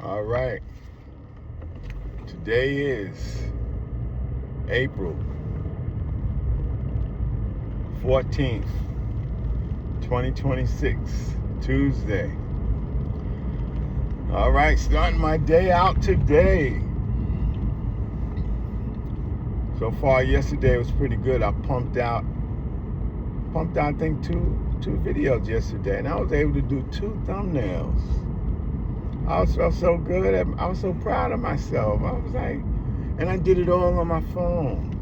All right. Today is April 14th, 2026, Tuesday. All right, starting my day out today. So far, yesterday was pretty good. I pumped out I think two videos yesterday, and I was able to do 2 thumbnails. I felt so good. I was so proud of myself. I was like, and I did it all on my phone.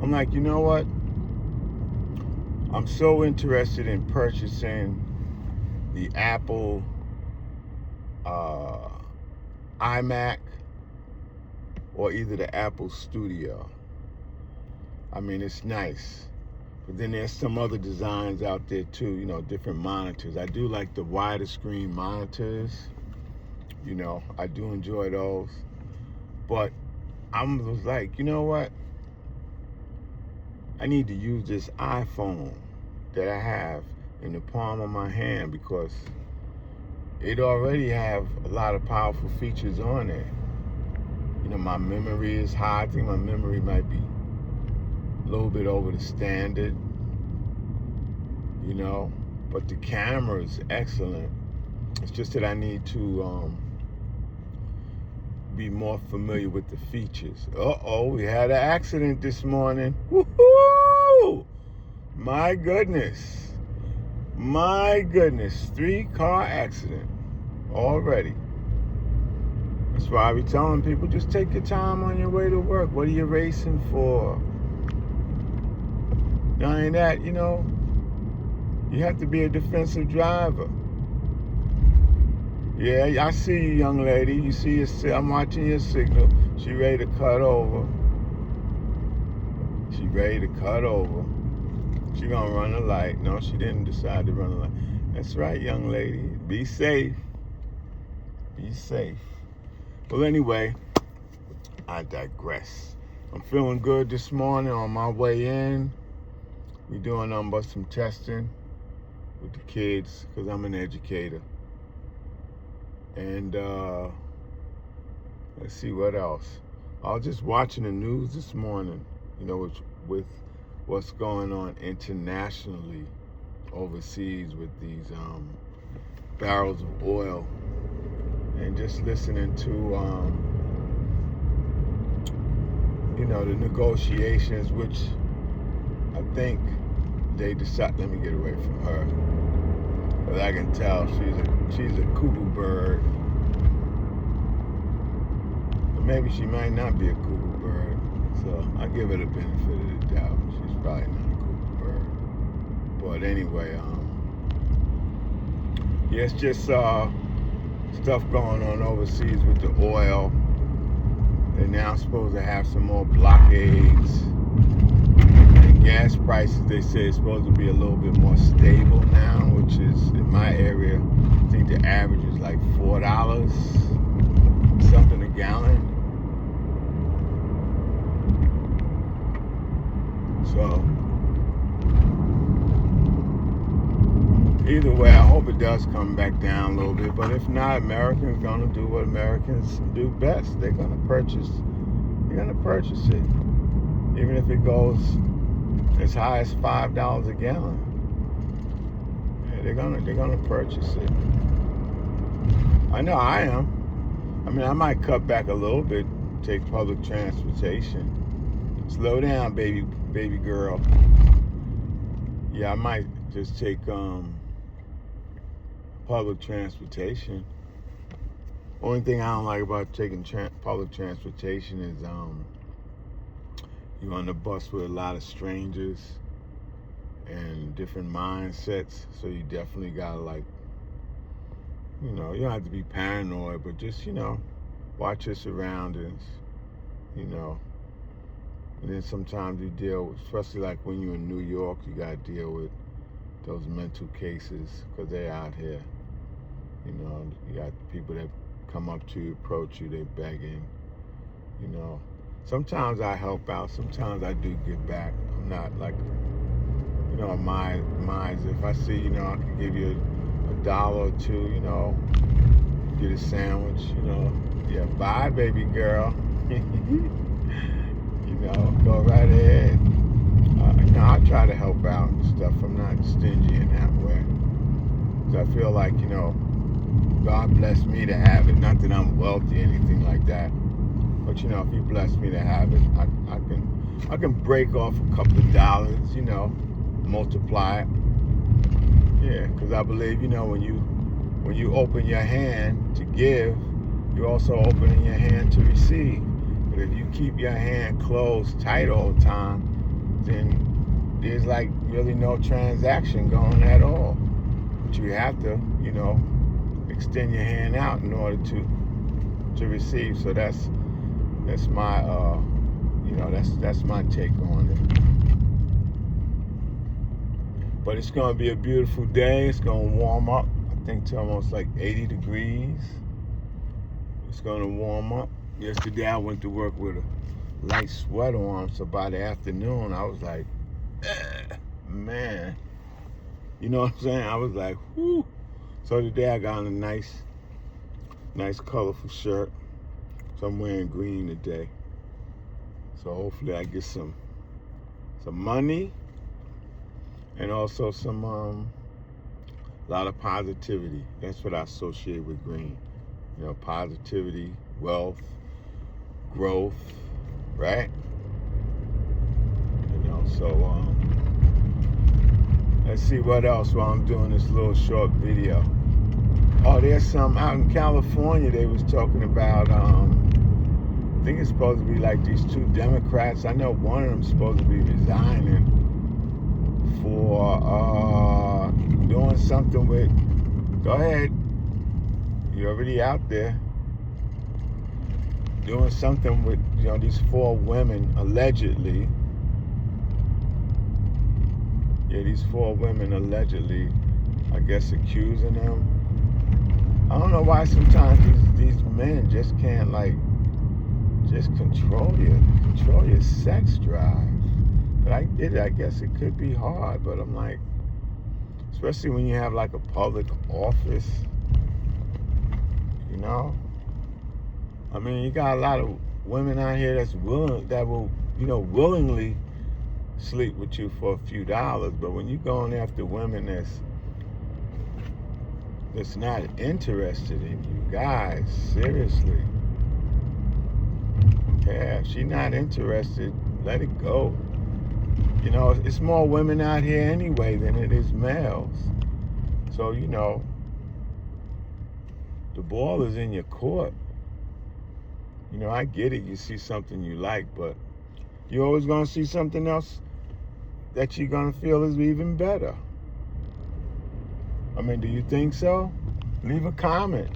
I'm like, you know what? I'm so interested in purchasing the Apple iMac or either the Apple Studio. I mean, it's nice. But then there's some other designs out there too, different monitors. I do like the wider screen monitors. I do enjoy those. But I was like, you know what? I need to use this iPhone that I have in the palm of my hand because it already have a lot of powerful features on it. My memory is high. I think my memory might be a little bit over the standard, but the camera is excellent. It's just that I need to be more familiar with the features. We had an accident this morning. Woohoo! My goodness. 3-car accident already. That's why I be telling people, just take your time on your way to work. What are you racing for? Not only that, you have to be a defensive driver. Yeah, I see you, young lady. You see I'm watching your signal. She ready to cut over. She gonna run the light. No, she didn't decide to run the light. That's right, young lady. Be safe. Well, anyway, I digress. I'm feeling good this morning on my way in. We're doing nothing but some testing with the kids because I'm an educator. And let's see what else. I was just watching the news this morning, with what's going on internationally overseas with these barrels of oil, and just listening to the negotiations, which I think they decide. Let me get away from her, but I can tell she's a cuckoo bird. Or maybe she might not be a cuckoo bird, so I give her the benefit of the doubt. She's probably not a cuckoo bird. But anyway, it's just stuff going on overseas with the oil. They're now supposed to have some more blockades. And gas prices, they say, is supposed to be a little bit more stable now, which is, in my area, I think the average is like $4 something a gallon. So either way, I hope it does come back down a little bit. But if not, Americans gonna do what Americans do best. They're gonna purchase it, even if it goes as high as $5 a gallon. Yeah, they're gonna purchase it. I know I am. I mean, I might cut back a little bit, take public transportation. Slow down, baby girl. Yeah, I might just take public transportation. Only thing I don't like about taking public transportation is you're on the bus with a lot of strangers and different mindsets, so you definitely gotta you don't have to be paranoid, but just watch your surroundings, and then sometimes you deal with, especially like when you're in New York, you gotta deal with those mental cases because they're out here. You got people that come up to you, approach you, they're begging. Sometimes I help out. Sometimes I do give back. I'm not like, minds. If I see, I can give you $1 or $2, get a sandwich, Yeah, bye, baby girl. Go right ahead. I try to help out and stuff. I'm not stingy in that way. So I feel like, God blessed me to have it. Not that I'm wealthy or anything like that. But, if He blessed me to have it, I can break off a couple of dollars, multiply it. Yeah, because I believe, when you open your hand to give, you're also opening your hand to receive. But if you keep your hand closed tight all the time, then there's like really no transaction going at all. But you have to, extend your hand out in order to receive. So that's my that's my take on it. But it's gonna be a beautiful day. It's gonna warm up, I think, to almost like 80 degrees. It's gonna warm up. Yesterday I went to work with a light sweater on, so by the afternoon I was like, man. You know what I'm saying? I was like, whoo. So today I got on a nice colorful shirt. So I'm wearing green today. So hopefully I get some money and also some a lot of positivity. That's what I associate with green. Positivity, wealth, growth, right? So let's see what else while I'm doing this little short video. Oh, there's some out in California. They was talking about I think it's supposed to be like these two Democrats. I know one of them's supposed to be resigning for doing something with, go ahead, you're already out there, doing something with these 4 women allegedly. Yeah, these 4 women allegedly, I guess, accusing them. I don't know why sometimes these men just can't just control your sex drive. But I get it. I guess it could be hard, but I'm like, especially when you have like a public office, I mean, you got a lot of women out here that will willingly sleep with you for a few dollars. But when you're going after women that's not interested in you, guys, seriously. Yeah, if she's not interested, let it go. It's more women out here anyway than it is males. So, the ball is in your court. I get it. You see something you like, but you're always going to see something else that you're going to feel is even better. I mean, do you think so? Leave a comment.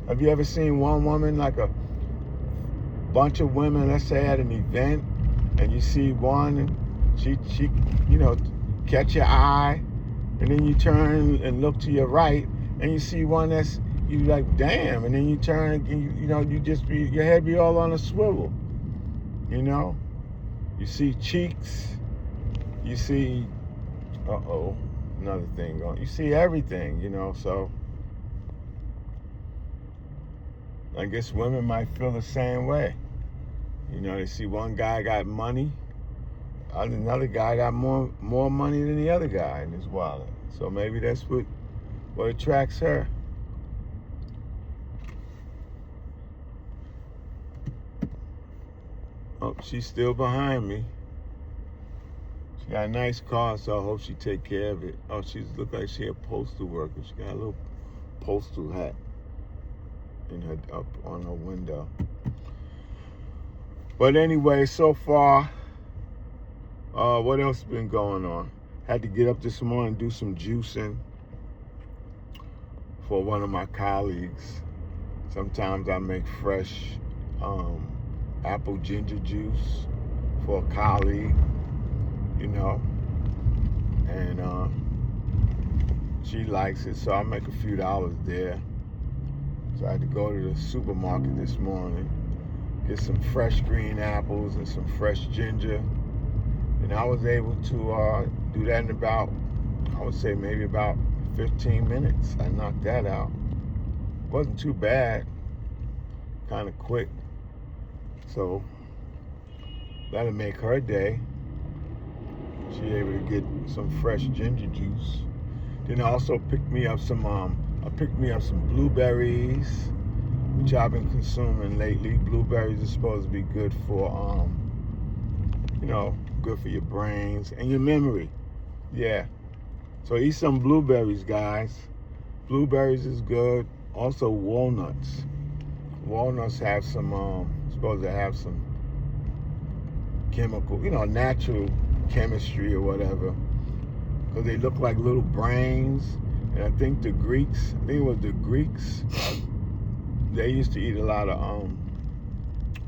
Have you ever seen one woman, like a bunch of women, let's say at an event, and you see one, and she catch your eye, and then you turn and look to your right, and you see one that's, you like, damn, and then you turn, and you just your head be all on a swivel. You see cheeks, you see, another thing going. You see everything, so I guess women might feel the same way. They see one guy got money, another guy got more money than the other guy in his wallet. So maybe that's what attracts her. Oh, she's still behind me. She got a nice car, so I hope she take care of it. Oh, she look like she a postal worker. She got a little postal hat up on her window. But anyway, so far, what else has been going on? Had to get up this morning and do some juicing for one of my colleagues. Sometimes I make fresh apple ginger juice for a colleague, and she likes it, so I make a few dollars there. So I had to go to the supermarket this morning, get some fresh green apples and some fresh ginger, and I was able to do that in about, I would say maybe about 15 minutes. I knocked that out. wasn't too bad, kind of quick. So that'll make her day. She able to get some fresh ginger juice. Then I also picked me up some blueberries, which I've been consuming lately. Blueberries are supposed to be good for good for your brains and your memory. Yeah. So eat some blueberries, guys. Blueberries is good. Also walnuts. Walnuts have some supposed to have some chemical, natural chemistry or whatever, because they look like little brains. And I think it was the Greeks, they used to eat a lot of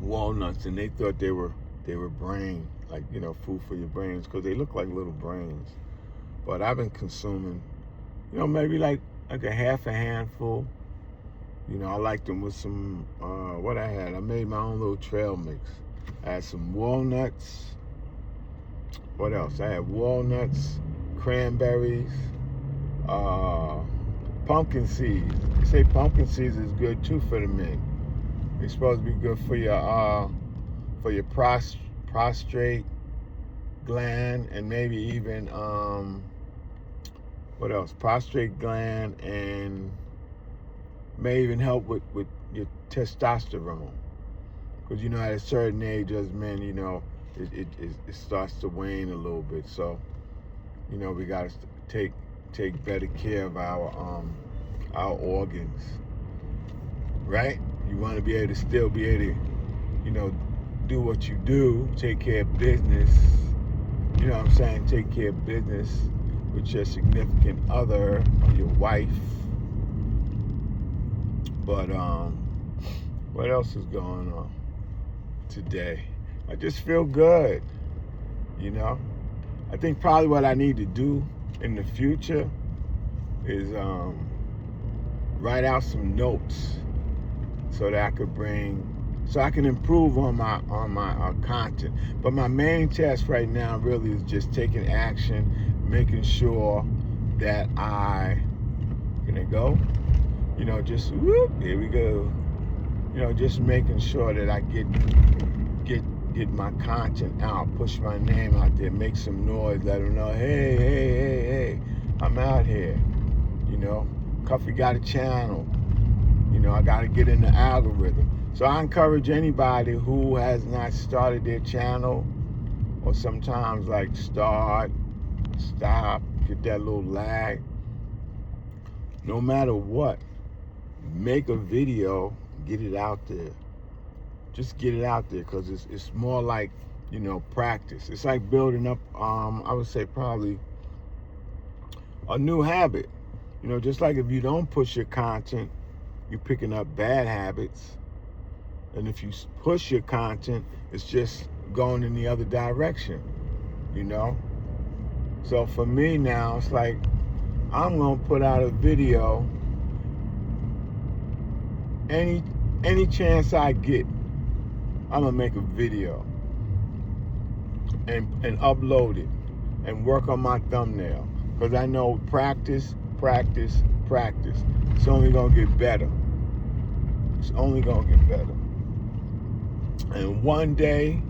walnuts, and they thought they were brain, like, food for your brains, because they look like little brains. But I've been consuming, maybe like a half a handful. I like them with some what I had. I made my own little trail mix. I had some walnuts. What else? I had walnuts, cranberries, pumpkin seeds. They say pumpkin seeds is good too for the men. It's supposed to be good for your prostate gland, and maybe even what else? Prostate gland, and may even help with your testosterone. Because at a certain age as men, it starts to wane a little bit. So, we got to take better care of our organs, right? You want to be able to still be able to, do what you do, take care of business. You know what I'm saying? Take care of business with your significant other or your wife. But what else is going on today? I just feel good, I think probably what I need to do in the future is write out some notes so that I can improve on my content. But my main task right now really is just taking action, making sure that can it go? Just here we go. Just making sure that I get my content out, push my name out there, make some noise, let them know, hey, I'm out here. Cuffy got a channel. I got to get in the algorithm. So I encourage anybody who has not started their channel, or sometimes like start, stop, get that little lag. No matter what, make a video, get it out there. Just get it out there, because it's more like, practice. It's like building up, I would say probably a new habit. Just like if you don't push your content, you're picking up bad habits. And if you push your content, it's just going in the other direction, So for me now, it's like, I'm going to put out a video any chance I get. I'm going to make a video and upload it and work on my thumbnail. Because I know practice. It's only going to get better. It's only going to get better. And one day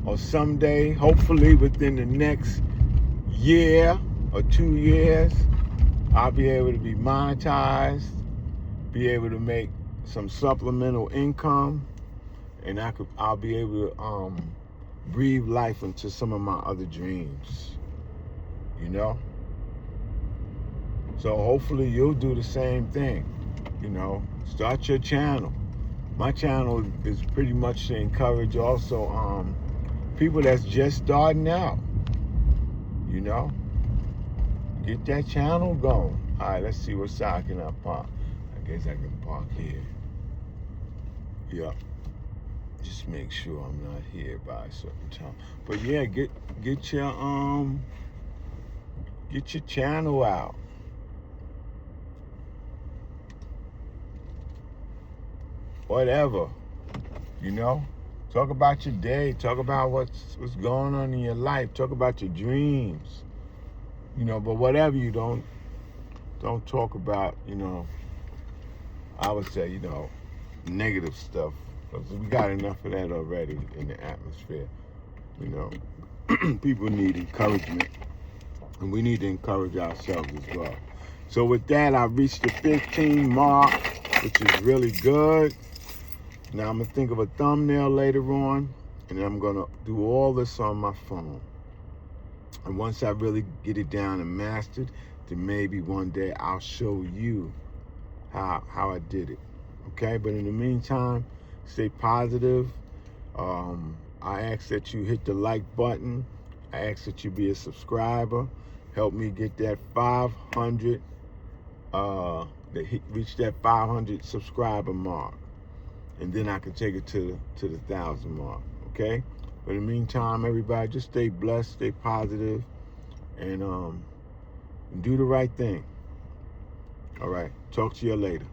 or someday, hopefully within the next year or 2 years, I'll be able to be monetized, be able to make some supplemental income, and I'll be able to breathe life into some of my other dreams, So hopefully you'll do the same thing, start your channel. My channel is pretty much to encourage also people that's just starting out, Get that channel going. All right, let's see what side can I park. I guess I can park here. Yeah. Just make sure I'm not here by a certain time. But yeah, get your channel out. Whatever, Talk about your day. Talk about what's going on in your life. Talk about your dreams. But whatever you don't talk about, I would say, negative stuff. Because we got enough of that already in the atmosphere. People need encouragement. And we need to encourage ourselves as well. So with that, I reached the 15 mark, which is really good. Now I'm going to think of a thumbnail later on, and then I'm going to do all this on my phone. And once I really get it down and mastered, then maybe one day I'll show you how I did it. Okay? But in the meantime, stay positive. I ask that you hit the like button. I ask that you be a subscriber. Help me get that 500, reach that 500 subscriber mark. And then I can take it to the 1,000 mark, okay? But in the meantime, everybody, just stay blessed, stay positive, and do the right thing. All right, talk to you later.